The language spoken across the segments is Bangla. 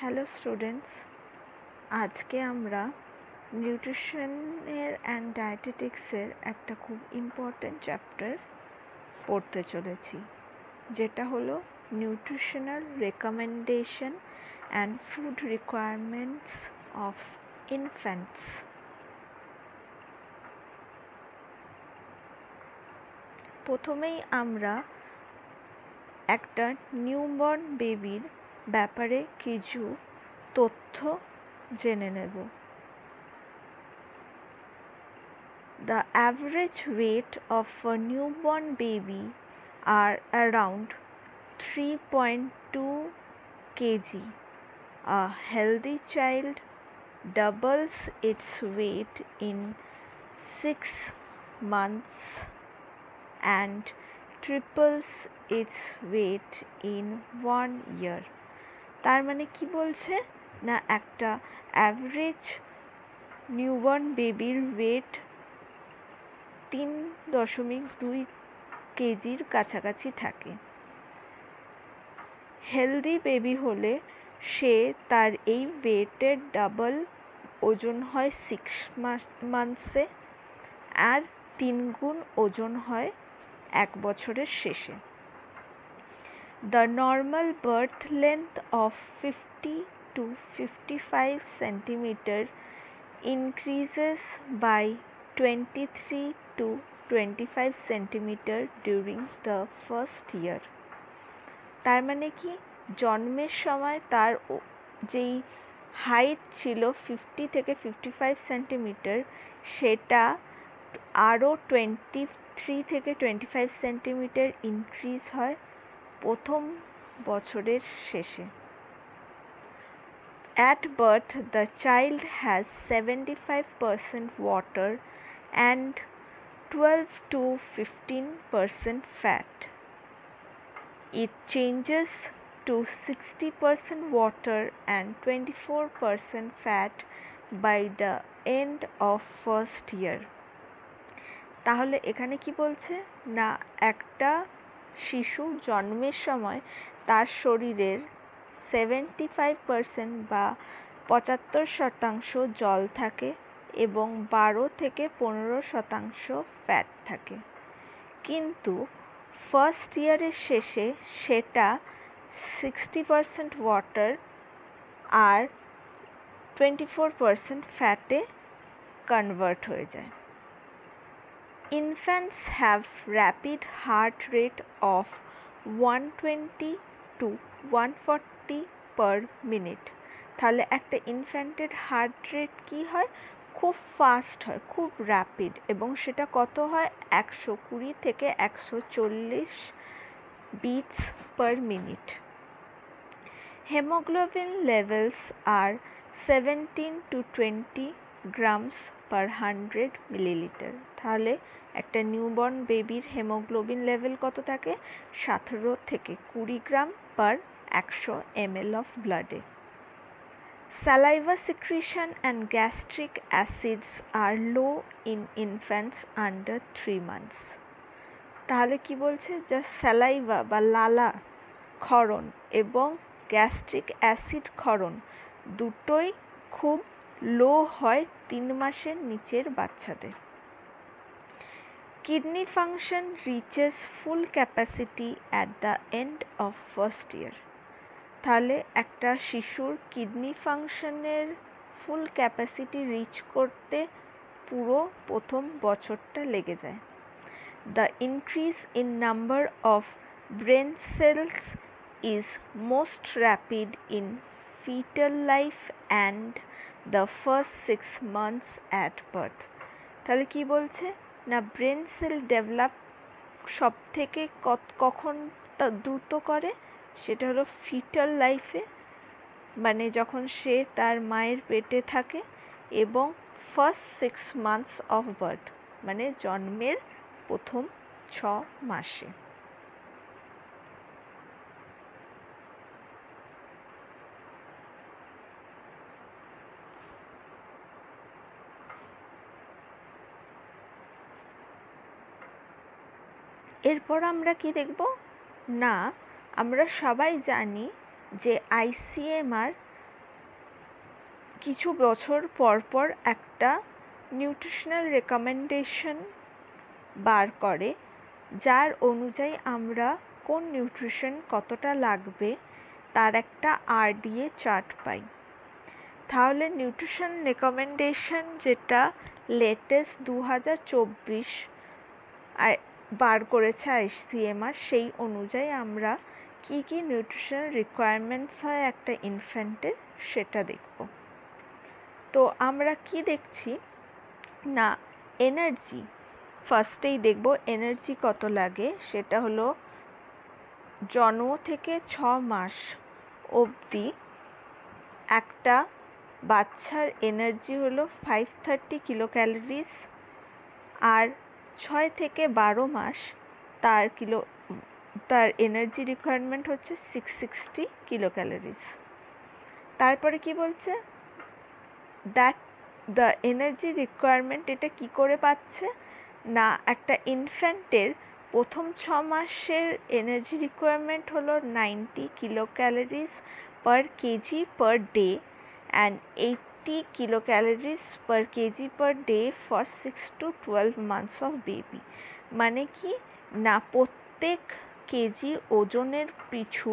হ্যালো স্টুডেন্টস, আজকে আমরা নিউট্রিশনের অ্যান্ড ডায়েটেটিক্সের একটা খুব ইম্পর্ট্যান্ট চ্যাপ্টার পড়তে চলেছি, যেটা হলো nutritional recommendation and food requirements of infants. প্রথমেই আমরা একটা নিউবর্ন বেবির ব্যাপারে কিছু তথ্য জেনে নেব। The average weight of a newborn baby are around 3.2 kg. A healthy child doubles its weight in 6 months and triples its weight in 1 year. তার মানে কি বলছে না, একটা অ্যাভারেজ নিউবর্ন বেবির ওয়েট 3.2 কেজির কাছাকাছি থাকে। হেলদি বেবি হলে সে তার এই ওয়েটের ডাবল ওজন হয় 6 মান্থসে, আর 3 গুণ ওজন হয় 1 বছরের শেষে। The normal birth length of 50 to 55 centimeter increases by 23 to 25 centimeter during the first year. তার মানে কি, জন্মের সময় তার যেই হাইট ছিল 50 থেকে 55 সেন্টিমিটার, সেটা আরও 23 থেকে 25 সেন্টিমিটার ইনক্রিজ হয় প্রথম বছরের শেষে। At birth, the child has 75% water and 12 to 15% fat. It changes to 60% water and 24% fat by the end of first year. তাহলে এখানে কি বলছে না, একটা শিশু জন্মের সময় তার শরীরের 75% বা 75% জল থাকে এবং 12 থেকে 15% ফ্যাট থাকে, কিন্তু ফার্স্ট ইয়ারের শেষে সেটা 60% ওয়াটার আর 24% ফ্যাটে কনভার্ট হয়ে যায়। Infants have rapid heart rate of 120 to 140 per minute. তাহলে একটা ইনফ্যান্টের হার্ট রেট কি হয়, খুব ফাস্ট হয়, খুব র্যাপিড, এবং সেটা কত হয় 120 থেকে 140 beats per minute. Haemoglobin levels are 17 to 20 grams per 100 millilitre. তাহলে একটা নিউবর্ন বেবির হেমোগ্লোবিন লেভেল কত থাকে, 17 থেকে 20 গ্রাম পার 100 ml অফ ব্লাডে। Saliva secretion and gastric acids are low in infants under 3 months. তাহলে কি বলছে, যা স্যালাইভা বা লালা ক্ষরণ এবং গ্যাস্ট্রিক অ্যাসিড ক্ষরণ দুটোই খুব লো হয় 3 মাসের নিচের বাচ্চাদের। Kidney function reaches full capacity at the end of first year. তাহলে একটা শিশুর কিডনি ফাংশনের ফুল ক্যাপাসিটি রিচ করতে পুরো প্রথম বছরটা লেগে যায়। The increase in number of brain cells is most rapid in fetal life and the first 6 months at birth. তাহলে কি বলছে না, ব্রেন সেল ডেভেলপ সব থেকে কখন দ্রুত করে, সেটা হলো ফিটাল লাইফে, মানে যখন সে তার মায়ের পেটে থাকে, এবং ফার্স্ট 6 মান্থস অফ বার্থ, মানে জন্মের প্রথম 6 মাসে। এরপর আমরা কি দেখব না, আমরা সবাই জানি যে ICMR কিছু বছর পর পর একটা নিউট্রিশনাল রেকমেন্ডেশন বার করে, যার অনুযায়ী আমরা কোন নিউট্রিশন কতটা লাগবে তার একটা RDA চার্ট পাই। তাহলে নিউট্রিশন রেকমেন্ডেশন যেটা লেটেস্ট 2024 বার করেছে ICMR, সেই অনুযায়ী আমরা কি কি নিউট্রিশনাল রিকোয়ারমেন্টস হয় একটা ইনফ্যান্টের সেটা দেখব। তো আমরা কি দেখছি না, এনার্জি ফার্স্টেই দেখব এনার্জি কত লাগে। সেটা হলো জন্ম থেকে 6 মাস অবধি একটা বাচ্চার এনার্জি হলো 530 কিলো ক্যালোরিজ, আর 6 থেকে 12 মাস তার এনার্জি রিকোয়ারমেন্ট হচ্ছে 660 কিলো ক্যালোরিজ। তারপরে কি বলছে, দ্যাট দ্য এনার্জি রিকোয়ারমেন্ট এটা কি করে পাচ্ছে না, একটা ইনফ্যান্টের প্রথম 6 মাসের এনার্জি রিকোয়ারমেন্ট হলো 90 kilo calories per KG per day and 80 kilo calories per KG per day for 6 to 12 months of baby. মানে কি না, প্রত্যেক কেজি ওজনের পিছু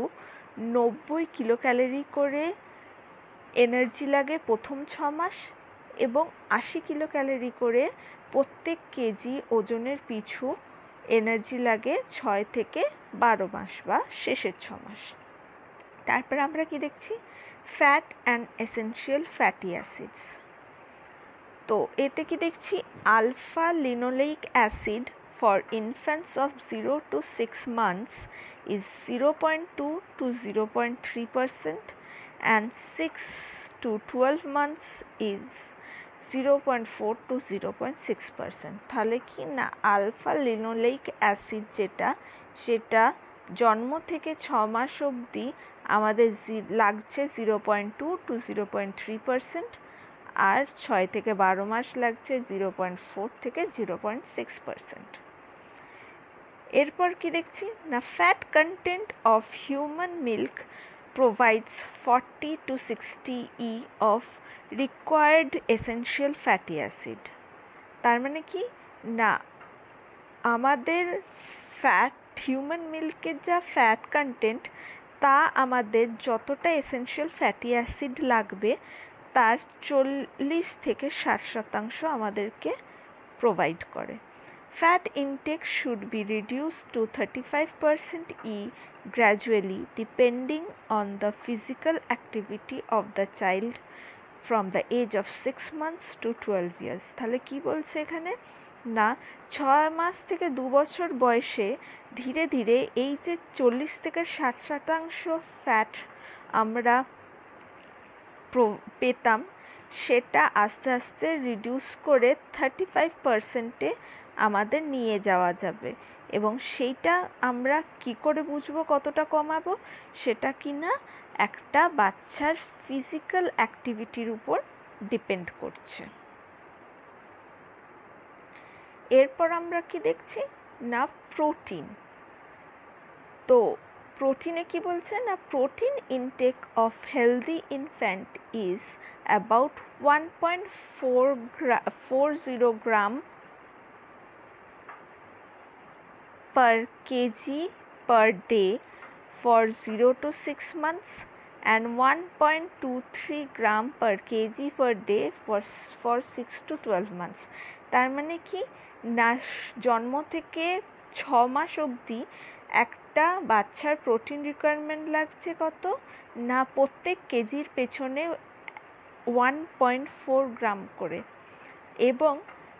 90 কিলো ক্যালোরি করে এনার্জি লাগে প্রথম 6 মাস এবং 80 কিলো ক্যালোরি করে প্রত্যেক কেজি ওজনের পিছু এনার্জি লাগে 6 থেকে 12 মাস বা শেষের 6 মাস। তারপর আমরা কি দেখছি, fat and essential fatty acids. তো এতে কি দেখছি, alpha linoleic acid for infants of 0 to 6 months is 0.2 to 0.3% and 6 to 12 months is 0.4 to 0.6%। তাহলে কি না, আলফা লিনোলেইক অ্যাসিড সেটা জন্ম থেকে 6 মাস অবধি আমাদের লাগছে 0.2 to 0.3%, আর 6 থেকে 12 মাস লাগছে 0.4 থেকে 0.6%। এরপর কি দেখছি না, fat content of human milk provides 40 to 60 E of required essential fatty acid। তার মানে কি না, আমাদের হিউম্যান মিল্কের যা ফ্যাট কন্টেন্ট তা আমাদের যতটা এসেনশিয়াল ফ্যাটি অ্যাসিড লাগবে তার 40 থেকে 60% আমাদেরকে প্রোভাইড করে। Fat intake should be reduced to 35% E gradually depending on the physical activity of the child from the age of 6 months to 12 years। তাহলে কি বলছে এখানে না, 6 মাস থেকে 2 বছর বয়সে ধীরে ধীরে এই যে 40 থেকে 60% ফ্যাট আমরা পেতাম সেটা আস্তে আস্তে রিডিউস করে 35%-এ আমাদের নিয়ে যাওয়া যাবে। এবং সেইটা আমরা কি করে বুঝবো কতটা কমাবো, সেটা কি না একটা বাচ্চার ফিজিক্যাল অ্যাক্টিভিটির উপর ডিপেন্ড করছে। এরপর আমরা কি দেখছি না, প্রোটিন। তো প্রোটিনে কি বলছে না, protein intake of healthy infant is about 1.40 gram per kg per day for 0 to 6 months and 1.23 gram per kg per day for 6 to 12 months। তার মানে কি না, জন্ম থেকে 6 মাস অবধি একটা বাচ্চার প্রোটিন রিকোয়ারমেন্ট লাগছে কত না, প্রত্যেক কেজির পেছনে 1.4 গ্রাম করে, এবং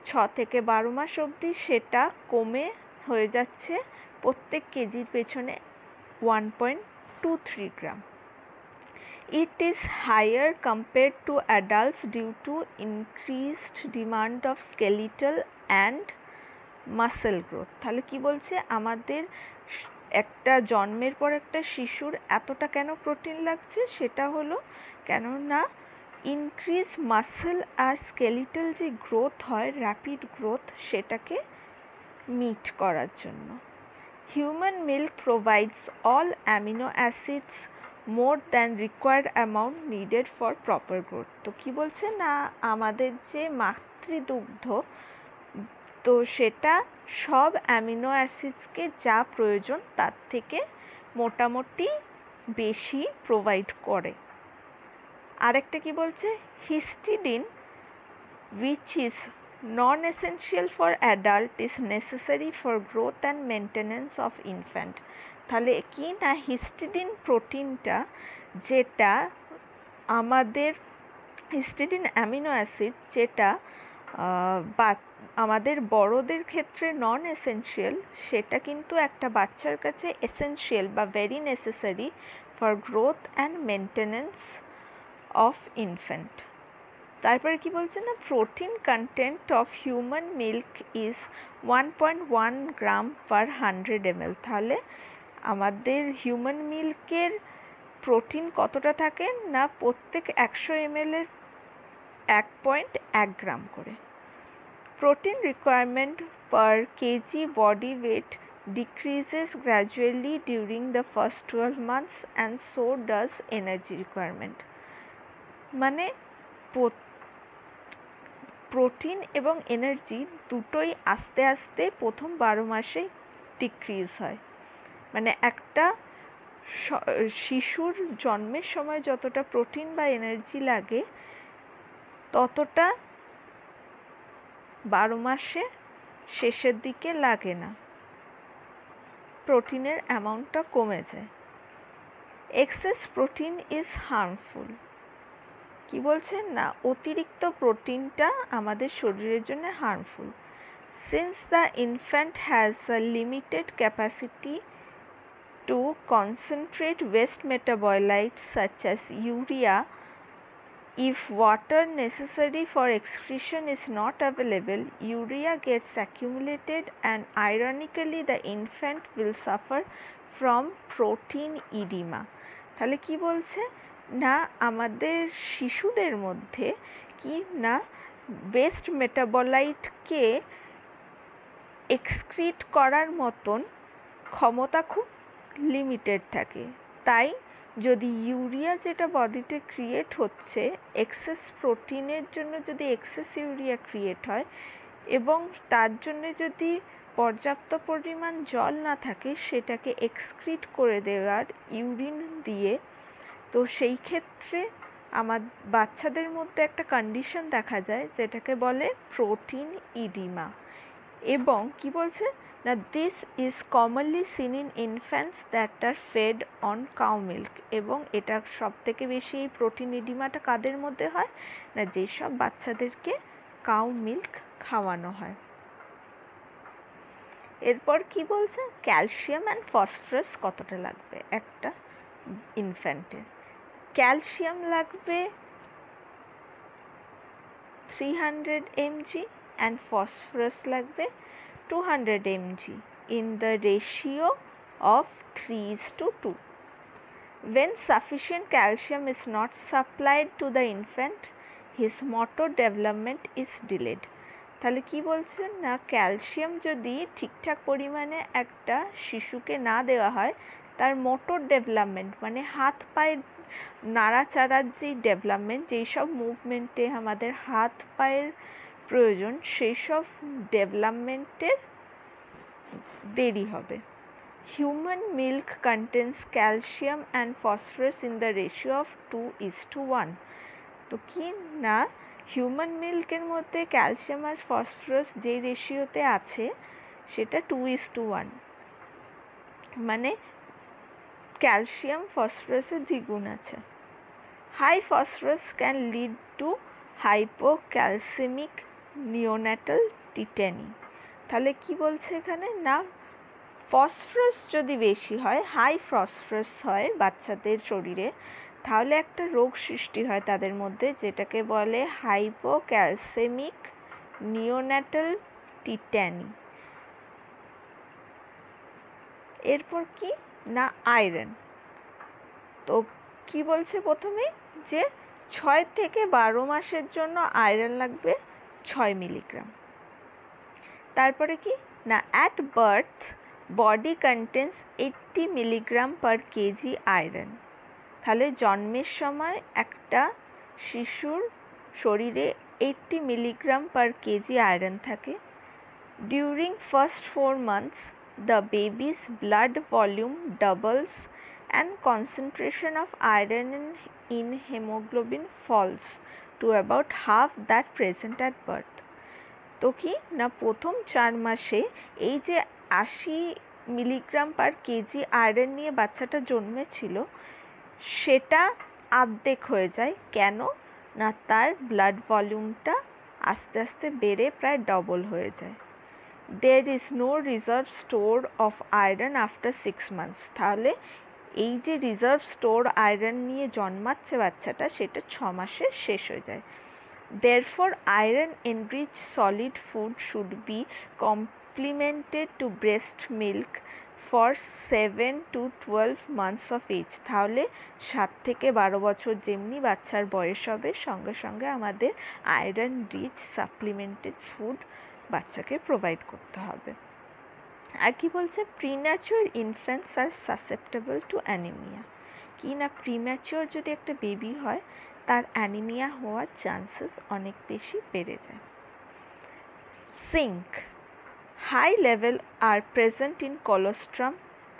6 থেকে 12 মাস অবধি সেটা কমে হয়ে যাচ্ছে প্রত্যেক কেজির পেছনে 1.23 গ্রাম। It is higher compared to adults due to increased demand of skeletal and muscle growth। তাহলে কি বলছে, আমাদের একটা জন্মের পর একটা শিশুর এতটা কেন প্রোটিন লাগছে, সেটা হলো কেননা ইনক্রিজ মাসেল আর স্কেলিটাল যে গ্রোথ হয়, র্যাপিড গ্রোথ, সেটাকে মিট করার জন্য। Human milk provides all amino acids more than required amount needed for proper growth. তো কী বলছে না, আমাদের যে মাতৃদুগ্ধ, তো সেটা সব অ্যামিনো অ্যাসিডসকে যা প্রয়োজন তার থেকে মোটামুটি বেশি প্রোভাইড করে। আরেকটা কি বলছে, histidine which is non-essential for adult is necessary for growth and maintenance of infant। তাহলে কি না, হিস্টিডিন প্রোটিনটা, যেটা আমাদের হিস্টিডিন অ্যামিনো অ্যাসিড, যেটা আমাদের বড়দের ক্ষেত্রে নন এসেনশিয়াল, সেটা কিন্তু একটা বাচ্চার কাছে এসেনশিয়াল বা very necessary for growth and maintenance of infant. তারপরে কি বলছে না, protein content of human milk is 1.1 gram per 100 ml। তাহলে আমাদের হিউম্যান মিল্কের প্রোটিন কতটা থাকে না, প্রত্যেক 100 ml 1.1 গ্রাম করে। Protein requirement per KG body weight decreases gradually during the first 12 months and so does energy requirement। মানে প্রোটিন এবং এনার্জি দুটোই আস্তে আস্তে প্রথম 12 মাসে ডিক্রিজ হয়। মানে একটা শিশুর জন্মের সময় যতটা প্রোটিন বা এনার্জি লাগে, ততটা 12 মাসে শেষের দিকে লাগে না, প্রোটিনের অ্যামাউন্টটা কমে যায়। Excess protein is harmful. কি বলছেন না, অতিরিক্ত প্রোটিনটা আমাদের শরীরের জন্য harmful. Since the infant has a limited capacity to concentrate waste metabolites such as urea, if water necessary for excretion is not available, urea gets accumulated and ironically the infant will suffer from protein edema। তাহলে কি বলছে না, আমাদের শিশুদের মধ্যে কি না, ওয়েস্ট মেটাবলাইটকে এক্সক্রিট করার মতন ক্ষমতা খুব লিমিটেড থাকে। তাই যদি ইউরিয়া, যেটা বডিতে ক্রিয়েট হচ্ছে এক্সেস প্রোটিনের জন্য, যদি এক্সেস ইউরিয়া ক্রিয়েট হয় এবং তার জন্য যদি পর্যাপ্ত পরিমাণ জল না থাকে, সেটাকে এক্সক্রিট করে দেওয়ার ইউরিন দিয়ে, তো সেই ক্ষেত্রে আমার বাচ্চাদের মধ্যে একটা কন্ডিশন দেখা যায় যেটাকে বলে প্রোটিন ইডিমা। এবং কি বলছে না, this is commonly seen in infants that are fed on cow milk. এবং এটা সব থেকে বেশি এই প্রোটিন ইডিমাটা কাদের মধ্যে হয় না, যেসব বাচ্চাদেরকে কাউ মিল্ক খাওয়ানো হয়। এরপর কি বলছে, ক্যালসিয়াম অ্যান্ড ফসফরাস কতটা লাগবে একটা ইনফ্যান্টের। ক্যালসিয়াম লাগবে 300 mg and phosphorus লাগবে 200 mg in the ratio of 3:2. When sufficient calcium is not supplied to the infant, his motor development is delayed। তাহলে কি বলছেন না, ক্যালসিয়াম যদি ঠিকঠাক পরিমাণে একটা শিশুকে না দেওয়া হয়, তার মোটর ডেভেলপমেন্ট মানে হাত পায়ের নাড়াচাড়ার যে ডেভেলপমেন্ট, যেই সব মুভমেন্টে আমাদের হাত পায়ের প্রয়োজন, সেই সব ডেভেলপমেন্টের দেরি হবে। Human milk contains calcium and phosphorus in the ratio of 2:1। তো কি না, হিউম্যান মিল্কের মধ্যে ক্যালসিয়াম আর ফসফরাস যেই রেশিওতে আছে সেটা 2:1, মানে ক্যালসিয়াম ফসফরাসের দ্বিগুণ আছে। High phosphorus can lead to hypocalcemic neonatal tetany. তাহলে কি বলছে এখানে না, ফসফরাস যদি বেশি হয়, হাই ফসফরাস হয় বাচ্চাদের শরীরে, তাহলে একটা রোগ সৃষ্টি হয় তাদের মধ্যে, যেটাকে বলে হাইপোক্যালসেমিক নিওন্যাটাল টিটেনি। এরপর কি না, আয়রন। তো কি বলছে প্রথমে, যে 6 থেকে 12 মাসের জন্য আয়রন লাগবে 6 মিলিগ্রাম। তারপরে কি না, at birth body contains 80 milligram per kg iron. তাহলে জন্মের সময় একটা শিশুর শরীরে 80 মিলিগ্রাম পার কেজি আয়রন থাকে। During first 4 months the baby's blood volume doubles and concentration of iron in hemoglobin falls to about half that present at birth. তো কি না প্রথম 4 মাসে এই যে 80 মিলিগ্রাম পার কেজি আয়রন নিয়ে বাচ্চাটা জন্মেছিল সেটা অর্ধেক হয়ে যায়। কেন না তার ব্লাড ভলিউমটা আস্তে আস্তে বেড়ে প্রায় ডবল হয়ে যায়। There is no reserve store of iron after 6 months. তাহলে এই যে রিজার্ভ স্টোর আয়রন নিয়ে জন্মাচ্ছে বাচ্চাটা সেটা 6 মাসে শেষ হয়ে যায়। Therefore, iron enriched solid food should be complemented to breast milk for 7 to 12 months of age. তাহলে 7 থেকে 12 বছর যেমনি বাচ্চার বয়স হবে সঙ্গে সঙ্গে আমাদের আয়রন রিচ সাপ্লিমেন্টেড ফুড বাচ্চাকে প্রোভাইড করতে হবে। আর কি বলছে প্রিম্যাচিওর ইনফ্যান্টস আর সাসেপ্টেবল টু অ্যানিমিয়া। কি না প্রিম্যাচিওর যদি একটা বেবি হয় তার অ্যানিমিয়া হওয়ার চান্সেস অনেক বেশি বেড়ে যায়। Zinc high level are present in colostrum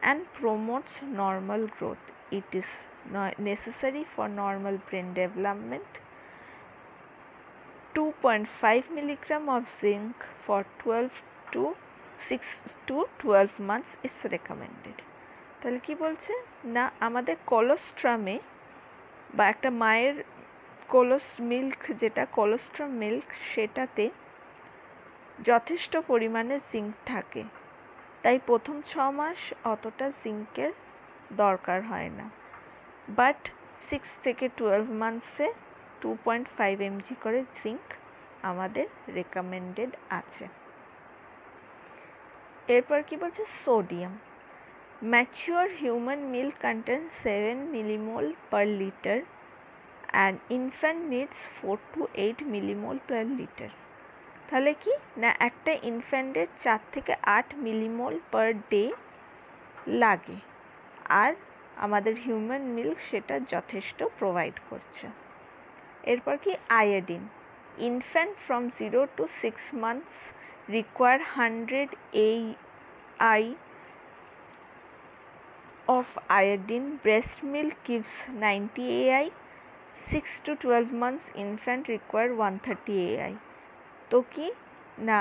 and promotes normal growth. It is necessary for normal brain development. 2.5 milligram of zinc for 6 to 12 months is recommended. তাহলে কি বলছে না আমাদের কোলোস্ট্রামে বা একটা মায়ের মিল্ক যেটা কোলোস্ট্রাম মিল্ক সেটাতে যথেষ্ট পরিমাণে জিঙ্ক থাকে, তাই প্রথম 6 মাস অতটা জিঙ্কের দরকার হয় না। বাট 6 থেকে 12 মান্থসে 2.5 mg করে জিঙ্ক আমাদের রেকমেন্ডেড আছে। এরপর কি বলছে sodium mature human milk contains 7 millimole per litre and infant needs 4 to 8 millimole per litre. তাহলে কি না একটা ইনফ্যান্টের 4 থেকে 8 মিলিমোল পার ডে লাগে, আর আমাদের হিউম্যান মিল্ক সেটা যথেষ্ট প্রোভাইড করছে। এরপর কি iodine infant from 0 to 6 months require 100 AI of iodine. Breast milk gives 90 AI. 6 to 12 months infant require 130 AI. তো কি না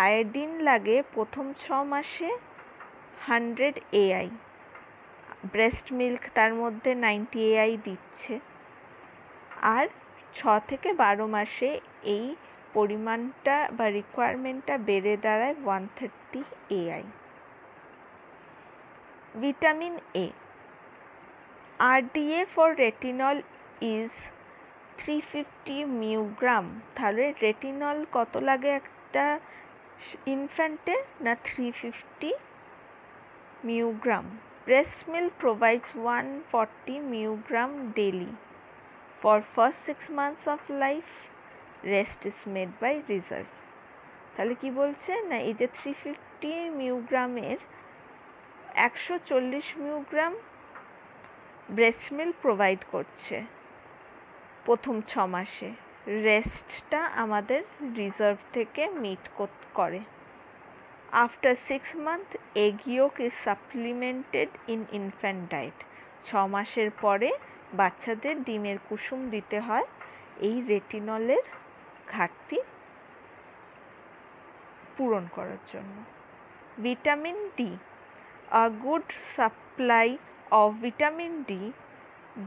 আয়োডিন লাগে প্রথম 6 মাসে 100 AI, ব্রেস্ট মিল্ক তার মধ্যে 90 AI দিচ্ছে, আর 6 থেকে 12 মাসে এই পরিমাণটা বা রিকোয়ারমেন্টটা বেড়ে দাঁড়ায় 130 AI। Vitamin A RDA for retinol is 350 mu gram. তাহলে রেটিনল কত লাগে একটা ইনফ্যান্টের না 350 mu gram. Breast milk provides 140 mu gram daily for first 6 months of life. Rest is made by reserve. তাহলে কি বলছে না এই যে 350 মিউগ্রামের 140 মিউগ্রাম ব্রেস্ট মিল্ক প্রোভাইড করছে প্রথম 6 মাসে, রেস্টটা আমাদের রিজার্ভ থেকে মিট করে। After 6 months egg yolk is supplemented in infant diet. 6 মাসের পরে বাচ্চাদের ডিমের কুসুম দিতে হয় এই রেটিনলের ঘাটতি পূরণ করার জন্য। Vitamin D a good supply of vitamin D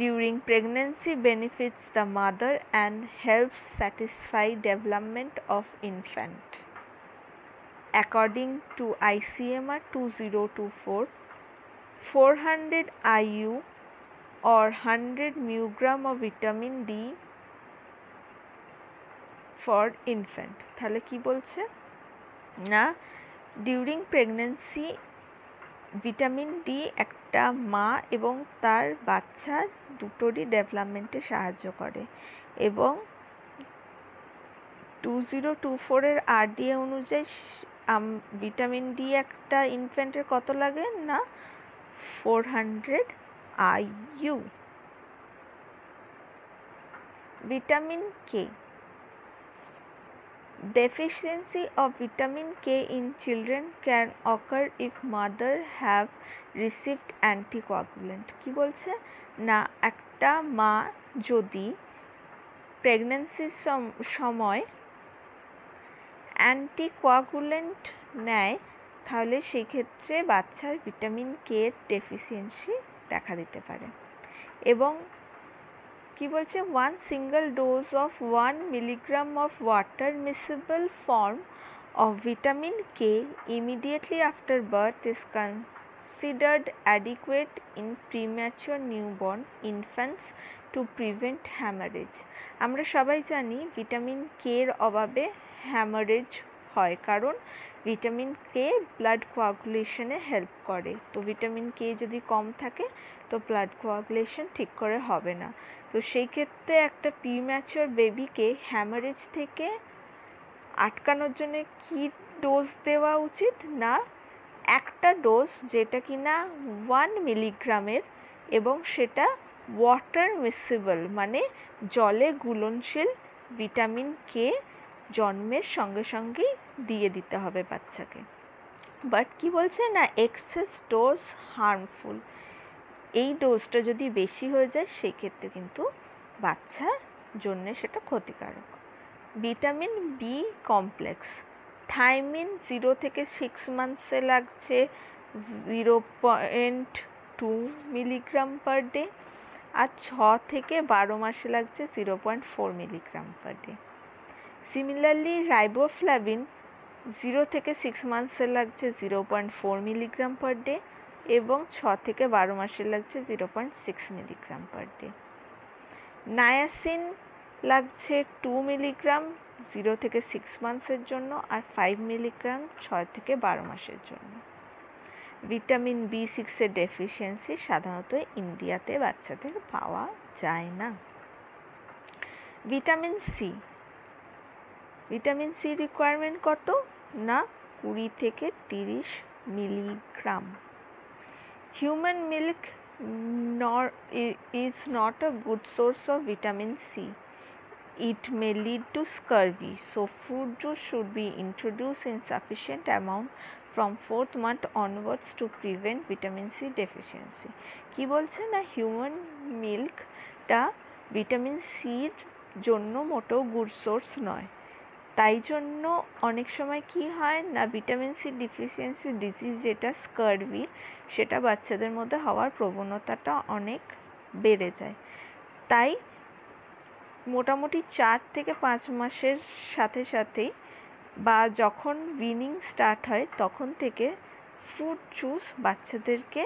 during pregnancy benefits the mother and helps satisfy development of infant. According to ICMR 2024, 400 IU or 100 milligram of vitamin D for infant. তাহলে কি বলছে না ডিউরিং প্রেগনেন্সি ভিটামিন ডি একটা মা এবং তার বাচ্চার দুটোরই ডেভেলপমেন্টে সাহায্য করে, এবং 2024-এর RDA অনুযায়ী ভিটামিন ডি একটা ইনফ্যান্টের কত লাগে না 400 IU। Vitamin K. Deficiency of vitamin K in children can occur if mother have received anticoagulant. কি বলছে না একটা মা যদি প্রেগন্যান্সির সময় অ্যান্টিকোয়াগুলেন্ট নেয় তাহলে সেই ক্ষেত্রে বাচ্চার ভিটামিন কে এর ডেফিসিয়েন্সি দেখা দিতে পারে। এবং কি বলছে 1 single dose of 1 milligram of water miscible form of vitamin K immediately after birth is considered adequate in premature newborn infants to prevent hemorrhage. আমরা সবাই জানি ভিটামিন কে এর অভাবে হ্যামারেজ হয়, কারণ ভিটামিন কে ব্লাড কোয়াগুলেশনে হেল্প করে। তো ভিটামিন কে যদি কম থাকে তো ব্লাড কোয়াগুলেশন ঠিক করে হবে না। তো সেই ক্ষেত্রে একটা প্রিম্যাচিওর বেবিকে হ্যামারেজ থেকে আটকানোর জন্য কি ডোজ দেওয়া উচিত না একটা ডোজ যেটা কিনা 1 মিলিগ্রামের এবং সেটা ওয়াটার মিসিবল মানে জলে গুলনশীল ভিটামিন কে জন্মের সঙ্গে সঙ্গেই দিয়ে দিতে হবে বাচ্চাকে। বাট কি বলছে না এক্সেস ডোজ হার্মফুল। এই ডোজটা যদি বেশি হয়ে যায় সেক্ষেত্রে কিন্তু বাচ্চার জন্য সেটা ক্ষতিকারক। ভিটামিন বি কমপ্লেক্স থাইমিন 0 থেকে 6 মান্থসে লাগছে 0.2 মিলিগ্রাম পার ডে, আর 6 থেকে 12 মাসে লাগছে 0.4 milligram per day. Similarly riboflavin 0 থেকে 6 মান্থসে লাগছে 0.4 মিলিগ্রাম পার ডে এবং 6 থেকে 12 মাসে লাগছে 0.6 মিলিগ্রাম পার ডে। নায়াসিন লাগছে 2 মিলিগ্রাম 0 থেকে 6 মান্থসের জন্য আর 5 মিলিগ্রাম 6 থেকে 12 মাসের জন্য। ভিটামিন B6 এর ডেফিসিয়েন্সি সাধারণত ইন্ডিয়াতে বাচ্চাদের পাওয়া যায় না। ভিটামিন সি রিকোয়ারমেন্ট কত না 20 থেকে 30 milligram. Human milk is not a good source of vitamin C. It may lead to scurvy, so fruit juice should be introduced in sufficient amount from 4th month onwards to prevent vitamin C deficiency. কি বলছে না হিউম্যান মিল্কটা ভিটামিন সির জন্য মোটেও গুড সোর্স নয়, তাই জন্য অনেক সময় কি হয় না ভিটামিন সি ডিফিসিয়েন্সি ডিজিজ যেটা স্কারভি সেটা বাচ্চাদের মধ্যে হওয়ার প্রবণতাটা অনেক বেড়ে যায়। তাই মোটামুটি 4 থেকে 5 মাসের সাথে সাথেই বা যখন উইনিং স্টার্ট হয় তখন থেকে ফ্রুট জুস বাচ্চাদেরকে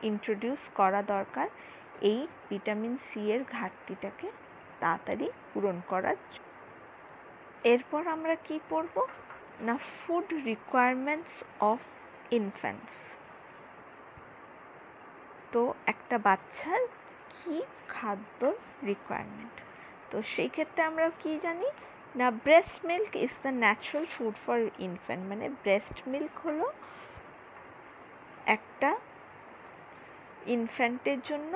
ইন্ট্রোডিউস করা দরকার এই ভিটামিন সি এর ঘাটতিটাকে তাড়াতাড়ি পূরণ করার। এরপর আমরা কি পড়ব না ফুড রিকোয়ারমেন্টস অফ ইনফ্যান্টস। তো একটা বাচ্চার কি খাদ্য রিকোয়ারমেন্ট, তো সেই ক্ষেত্রে আমরা কি জানি না breast milk is the natural food for infant, মানে ব্রেস্ট মিল্ক হলো একটা ইনফ্যান্টের জন্য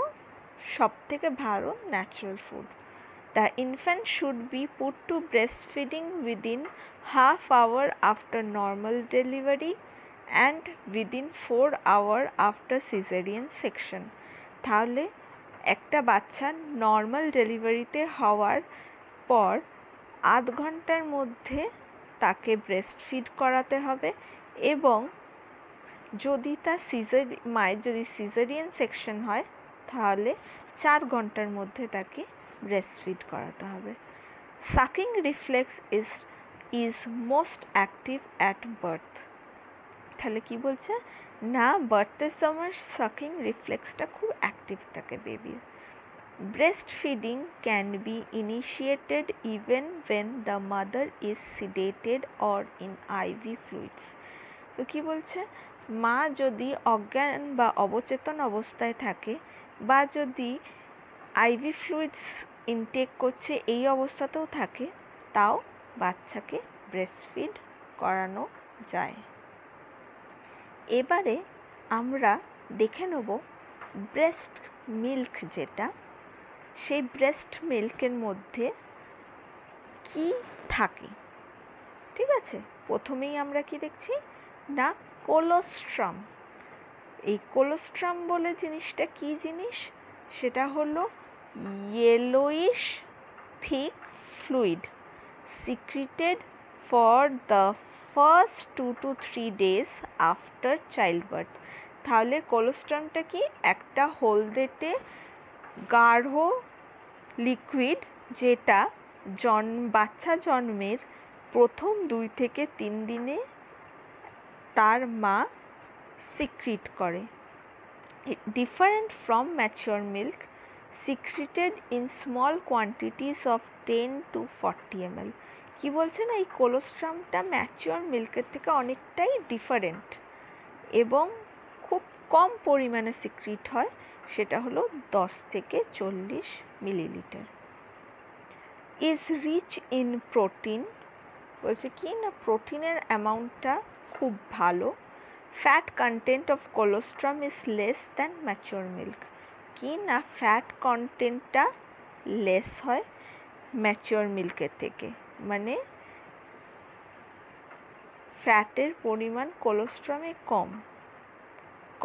সবথেকে ভালো natural food. The infant should be put to breastfeeding within half hour after normal delivery and within 4 hours after cesarean section. তাহলে একটা বাচ্চা নর্মাল ডেলিভারিতে হওয়ার পর আধ ঘন্টার মধ্যে তাকে ব্রেস্টফিড করাতে হবে এবং যদি তার মায়ের যদি সিজারিয়ান সেকশন হয় তাহলে 4 ঘন্টার মধ্যে তাকে ব্রেস্টফিড করাতে হবে। Sucking reflex is most active at birth. তাহলে কি বলছে না বার্থের সময় সাকিং রিফ্লেক্সটা খুব অ্যাক্টিভ থাকে বেবির। Breast feeding can be initiated even when the mother is sedated or in IV fluids. তো কী বলছে মা যদি অজ্ঞান বা অবচেতন অবস্থায় থাকে বা যদি আইভি ফ্লুইডস ইনটেক করছে এই অবস্থাতেও থাকে তাও বাচ্চাকে ব্রেস্টফিড করানো যায়। এবারে আমরা দেখে নেব ব্রেস্ট মিল্ক যেটা সেই ব্রেস্ট মিল্কের মধ্যে কি থাকে, ঠিক আছে। প্রথমেই আমরা কি দেখছি না, কোলোস্ট্রাম। এই কোলোস্ট্রাম বলে জিনিসটা কি জিনিস, সেটা হলো yellowish thick fluid secreted for the first 2 to 3 days after childbirth। তাহলে কোলোস্ট্রামটা কি, একটা হলদেটে গাঢ় লিকুইড, যেটা বাচ্চা জন্মের প্রথম 2 থেকে 3 দিনে তার মা সিক্রিট করে। Different from mature milk, secreted in small quantities of 10 to 40 ml। কি বলছে না, এই কোলোস্ট্রামটা ম্যাচিওর মিল্কের থেকে অনেকটাই ডিফারেন্ট এবং খুব কম পরিমাণে সিক্রিট হয়, সেটা হলো 10 থেকে 40 millilitre. Is rich in protein, বলছে কি না, প্রোটিনের অ্যামাউন্টটা খুব ভালো। Fat content of colostrum is less than mature milk, কি না ফ্যাট কন্টেন্টটা লেস হয় ম্যাচিওর মিল্কের থেকে, মানে ফ্যাটের পরিমাণ কোলোস্ট্রামে কম।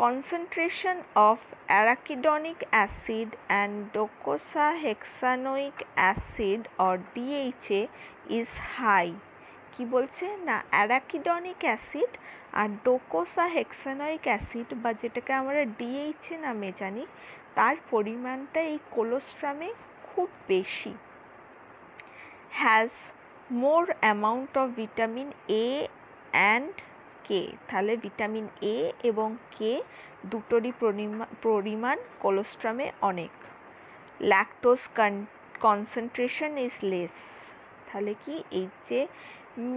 Concentration of arachidonic acid and docosahexaenoic acid or DHA is high. কি বলছে না, অ্যারাকিডনিক অ্যাসিড আর ডোকোসাহেক্সানোইক অ্যাসিড, বা যেটাকে আমরা ডিএইচএ নামে জানি, তার পরিমাণটা এই কোলোস্ট্রামে খুব বেশি। Has more amount of vitamin A and K, তাহলে ভিটামিন এ এবং কে দুটোরই পরিমাণ কোলোস্ট্রামে অনেক। ল্যাকটোজ কনসেন্ট্রেশন ইজ লেস, তাহলে কি, এই যে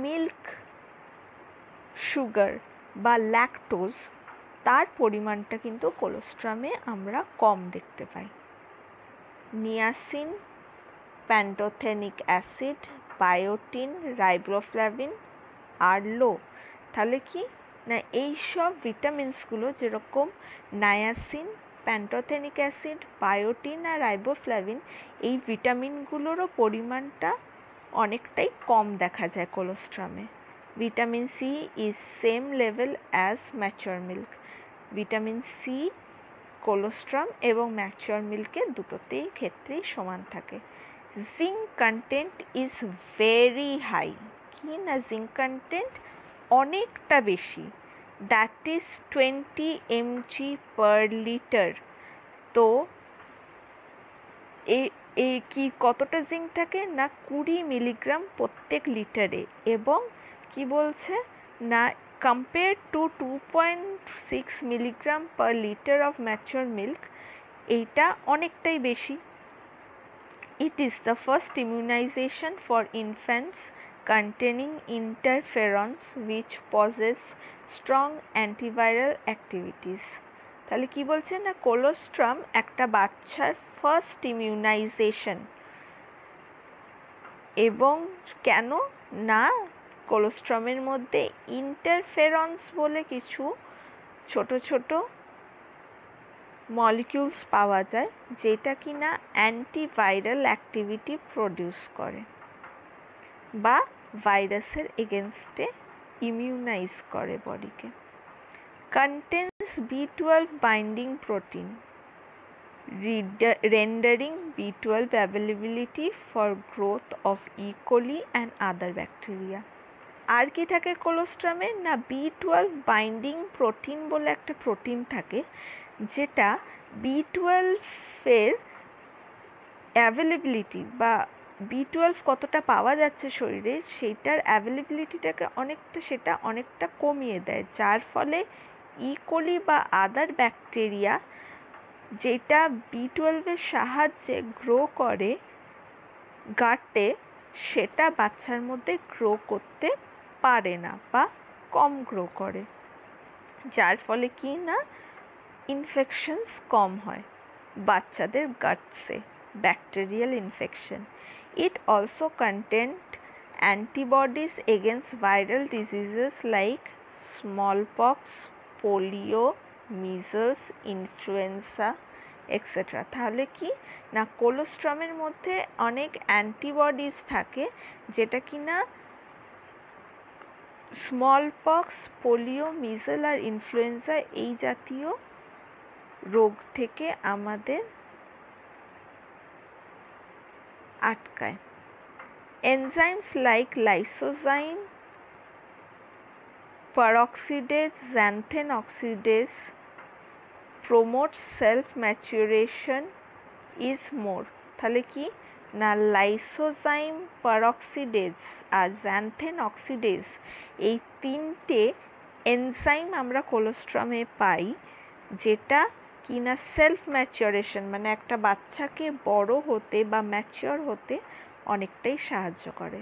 মিল্ক সুগার বা ল্যাকটোজ, তার পরিমাণটা কিন্তু কোলোস্ট্রামে আমরা কম দেখতে পাই। Niacin, pantothenic acid, biotin, riboflavin আর লো। তাহলে কি না, এইসব ভিটামিনসগুলো যেরকম নায়াসিন, প্যান্টোথেনিক অ্যাসিড, বায়োটিন আর রাইবোফ্লাভিন, এই ভিটামিনগুলোরও পরিমাণটা অনেকটাই কম দেখা যায় কোলোস্ট্রামে। Vitamin C is same level as mature milk. Vitamin C colostrum এবং ম্যাচিওর মিল্কের দুটোতেই ক্ষেত্রেই সমান থাকে। Zinc content is very high, কি না, জিঙ্ক কন্টেন্ট অনেকটা বেশি, that is 20 mg per litre. তো কি কতটা জিঙ্ক থাকে না, 20 মিলিগ্রাম প্রত্যেক লিটারে, এবং কি বলছে না, compare to 2.6 milligram per litre of mature milk, এইটা অনেকটাই বেশি। It is the first immunization for infants containing interferons which possess strong antiviral activities। তাহলে কি বলছে না, কোলোস্ট্রাম একটা বাচ্চার ফার্স্ট ইমিউনাইজেশন, এবং কেন না, কোলোস্ট্রামের মধ্যে ইন্টারফেরন্স বলে কিছু ছোট ছোট মলিকিউলস পাওয়া যায়, যেটা কি না অ্যান্টিভাইরাল অ্যাক্টিভিটি প্রডিউস করে বা ভাইরাসের এগেনস্টে ইমিউনাইজ করে বডিকে। Contains B12 binding protein, rendering B12 availability for growth of E. coli and other bacteria। আর কি থাকে কোলোস্ট্রামে না, B12 বাইন্ডিং প্রোটিন বলে একটা প্রোটিন থাকে, যেটা B12-এর অ্যাভেলেবিলিটি বা B12 কতটা পাওয়া যাচ্ছে শরীরে, সেইটার অ্যাভেলেবিলিটিটাকে অনেকটা কমিয়ে দেয়, যার ফলে ই কোলি বা আদার ব্যাকটেরিয়া, যেটা B12-এর সাহায্যে গ্রো করে গাটে, সেটা বাচ্চার মধ্যে গ্রো করতে পারে না বা কম গ্রো করে, যার ফলে কি না ইনফেকশনস কম হয় বাচ্চাদের গাটসে, bacterial infection. It also content antibodies against viral diseases like smallpox, polio, measles, influenza etcetera. তাহলে কি না কোলোস্ট্রামের মধ্যে অনেক অ্যান্টিবডিজ থাকে যেটা কি না স্মল পক্স, পোলিও, মিজল আর ইনফ্লুয়েঞ্জা এই জাতীয় রোগ থেকে আমাদের আটকায়। Enzymes like lysozyme, peroxidase, xanthan oxidase promotes self maturation is more। তাহলে কি না লাইসোজাইম, পেরক্সিডেজ আর xanthan oxidase এই তিনটে এনজাইম আমরা কোলোস্ট্রামে পাই যেটা কি না সেলফ ম্যাচুরেশন মানে একটা বাচ্চাকে বড় হতে বা ম্যাচিওর হতে অনেকটাই সাহায্য করে।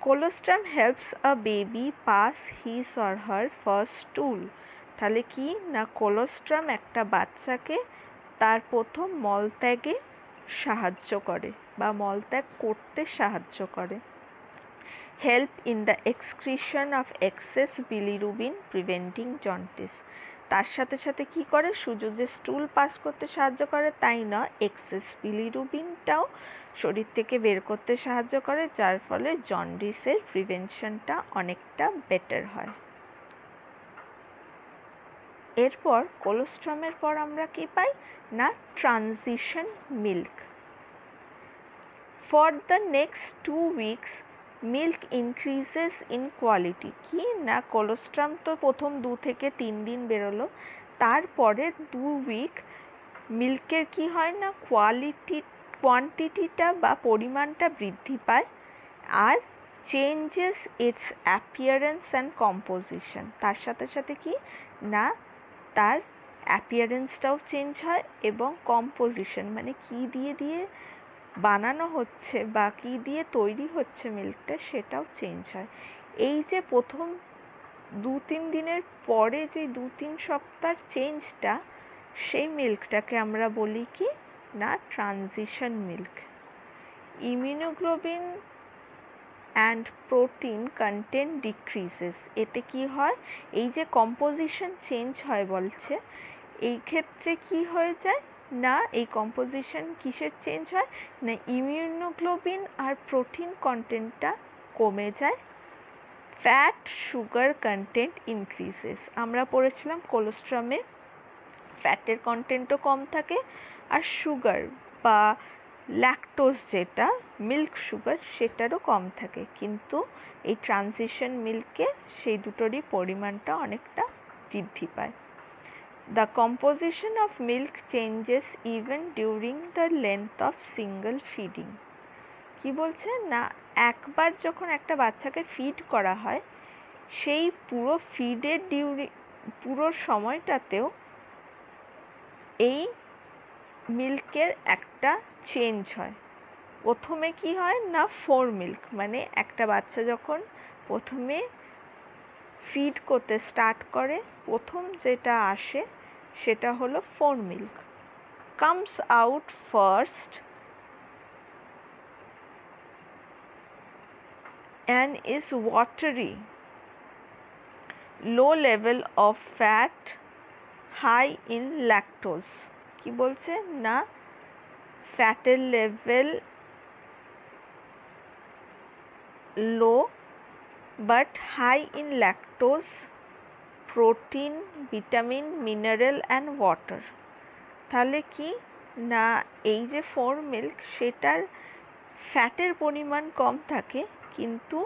Colostrum helps a baby pass his or her first স্টুল। তাহলে কি না কোলোস্ট্রাম একটা বাচ্চাকে তার প্রথম মলত্যাগে সাহায্য করে বা মলত্যাগ করতে সাহায্য করে। Help in the excretion of excess bilirubin preventing jaundice. তার সাথে সাথে কি করে শুধু যে স্টুল পাস করতে সাহায্য করে তাই না, এক্সেস বিলিরুবিনটাও শরীর থেকে বের করতে সাহায্য করে, যার ফলে জন্ডিসের প্রিভেনশনটা অনেকটা বেটার হয়। এরপর কোলোস্ট্রামের পর আমরা কি পাই না transition milk. For the next 2 weeks milk increases in quality. কি না কোলোস্ট্রাম তো প্রথম 2 থেকে 3 দিন বেরোলো, তারপরের 2 week মিল্কের কি হয় না কোয়ান্টিটিটা বা পরিমাণটা বৃদ্ধি পায় আর changes its appearance and composition. তার সাথে সাথে কি না তার অ্যাপিয়ারেন্সটাও চেঞ্জ হয় এবং কম্পোজিশন মানে কি দিয়ে দিয়ে বানানো হচ্ছে বা কী দিয়ে তৈরি হচ্ছে মিল্কটা সেটাও চেঞ্জ হয়। এই যে প্রথম 2-3 দিনের পরে যে 2-3 সপ্তাহের চেঞ্জটা, সেই মিল্কটাকে আমরা বলি কি না transition milk. Immunoglobulin and protein content decreases. এতে কি হয় এই যে কম্পোজিশন চেঞ্জ হয় বলছে, এই ক্ষেত্রে কি হয়ে যায় না এই কম্পোজিশন কিসের চেঞ্জ হয় না ইমিউনোগ্লোবিন আর প্রোটিন কন্টেন্টটা কমে যায়। Fat sugar content increases. আমরা পড়েছিলাম কোলোস্ট্রামে ফ্যাটের কন্টেন্টও কম থাকে আর সুগার বা ল্যাকটোজ যেটা মিল্ক সুগার সেটারও কম থাকে, কিন্তু এই ট্রানজিশন মিল্কে সেই দুটোরই পরিমাণটা অনেকটা বৃদ্ধি পায়। The composition of milk changes even during the length of single feeding। কি বলছে না একবার যখন একটা বাচ্চাকে ফিড করা হয় সেই পুরো ফিডের পুরো সময়টাতেও এই মিল্কের একটা চেঞ্জ হয়। প্রথমে কি হয় না ফোর মিল্ক মানে একটা বাচ্চা যখন প্রথমে ফিড করতে স্টার্ট করে প্রথম যেটা আসে সেটা হলো four milk. Comes out first and is watery, low level of fat, high in lactose। কি বলছে না ফ্যাটের level low but high in lactose, protein, vitamin, mineral and water. তাহলে কি না এই যে ফোর মিল্ক সেটার ফ্যাটের পরিমাণ কম থাকে কিন্তু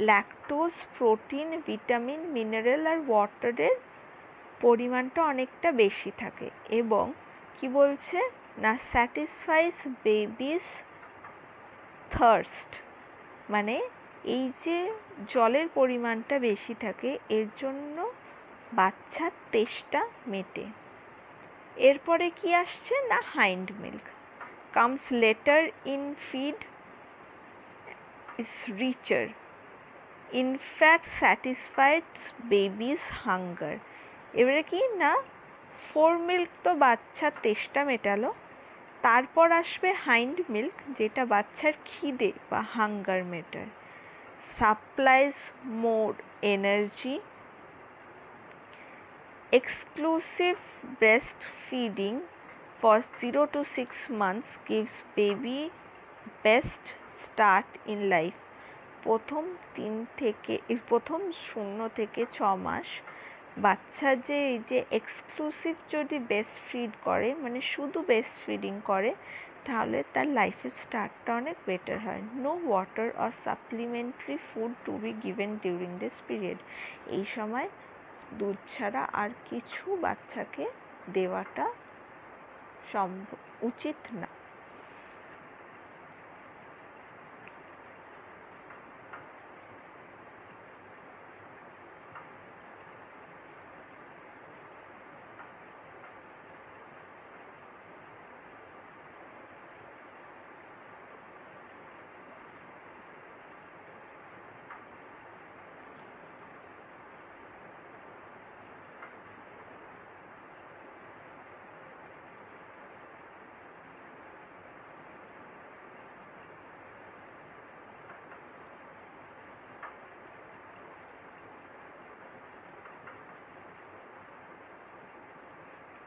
ল্যাকটোজ, প্রোটিন, ভিটামিন, মিনারেল আর ওয়াটারের পরিমাণটা অনেকটা বেশি থাকে এবং কি বলছে না স্যাটিসফাইস বেবিস থার্স্ট মানে এই যে জলের পরিমাণটা বেশি থাকে এর জন্য বাচ্চার তেষ্টা মেটে। এরপরে কি আসছে না hind milk. Comes letter in feed, is richer, in fact satisfies baby's hunger। এবারে কি না ফোর মিল্ক তো বাচ্চার তেষ্টা মেটালো, তারপর আসবে হাইন্ড মিল্ক যেটা বাচ্চার খিদে বা hunger matter. Supplies more energy, exclusive breast feeding for 0 to 6 months gives baby best start in life. প্রথম 0 থেকে 6 মাস বাচ্চা যে এই যে এক্সক্লুসিভ যদি ব্রেস্ট ফিড করে, মানে শুধু ব্রেস্ট ফিডিং করে, তাহলে তার লাইফের স্টার্টটা অনেক বেটার হয়। No water or supplementary food to be given during this period. এই সময় দুধ ছাড়া আর কিছু বাচ্চাকে দেওয়াটা উচিত না।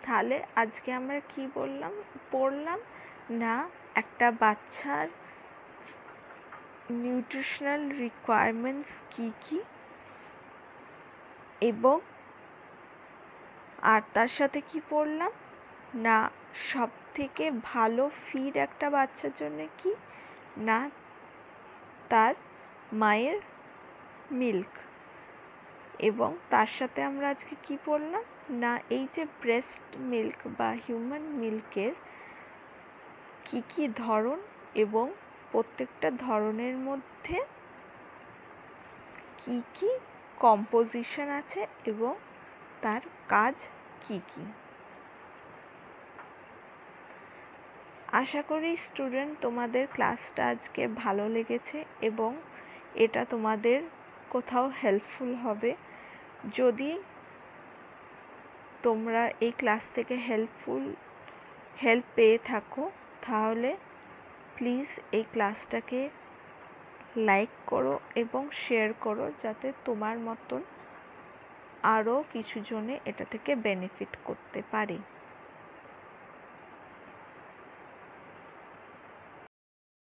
তাহলে আজকে আমরা কি পড়লাম না, একটা বাচ্চার নিউট্রিশনাল রিকোয়ারমেন্টস কি এবং আর তার সাথে কি পড়লাম না, সব থেকে ভালো ফিড একটা বাচ্চার জন্য কি না, তার মায়ের মিল্ক। এবং তার সাথে আমরা আজকে কি পড়লাম না, এই যে ব্রেস্ট মিল্ক বা হিউম্যান মিল্কের কি ধরন এবং প্রত্যেকটা ধরনের মধ্যে কি কম্পোজিশন আছে এবং তার কাজ কি। আশা করি স্টুডেন্ট তোমাদের ক্লাসটা আজকে ভালো লেগেছে এবং এটা তোমাদের কোথাও হেল্পফুল হবে। যদি তোমরা এই ক্লাস থেকে হেল্প পেয়ে থাকো, তাহলে প্লিজ এই ক্লাসটাকে লাইক করো এবং শেয়ার করো, যাতে তোমার মতন আরও কিছু জনে এটা থেকে বেনিফিট করতে পারে।